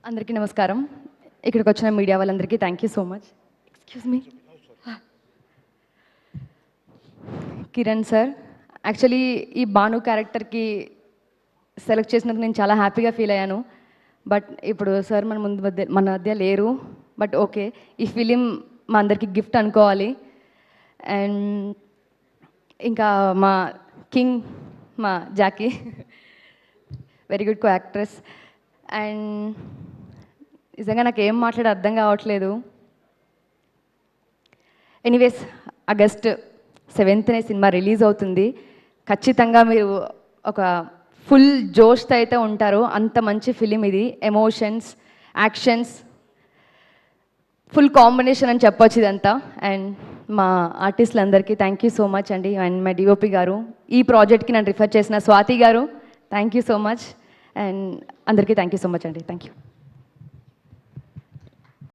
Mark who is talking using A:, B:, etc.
A: అందరికీ నమస్కారం. ఇక్కడికి వచ్చిన మీడియా వాళ్ళందరికీ thank you so much. Excuse me. Kiran sir, actually ఈ భాను క్యారెక్టర్కి సెలెక్ట్ చేసినందుకు నేను చాలా హ్యాపీగా ఫీల్ అయ్యాను. బట్ ఇప్పుడు సార్ మన మధ్య లేరు. బట్ ఓకే, ఈ ఫిలిం మా అందరికీ గిఫ్ట్ అనుకోవాలి. అండ్ ఇంకా మా కింగ్ మా Jackie, very good co actress. And నిజంగా నాకు ఏం మాట్లాడే అర్థం కావట్లేదు. Anyways, August 7th cinema release అవుతుంది. ఖచ్చితంగా మీరు ఒక ఫుల్ జోష్తో అయితే ఉంటారు. అంత మంచి ఫిలిం ఇది. ఎమోషన్స్, యాక్షన్స్, ఫుల్ కాంబినేషన్ అని చెప్పొచ్చు ఇదంతా. అండ్ మా ఆర్టిస్టులందరికీ థ్యాంక్ యూ సో మచ్ అండి. అండ్ మా డిఓపి గారు, ఈ ప్రాజెక్ట్కి నన్ను రిఫర్ చేసిన స్వాతి గారు, thank you so much. And అందరికీ థ్యాంక్ యూ సో మచ్ అండి. Thank you.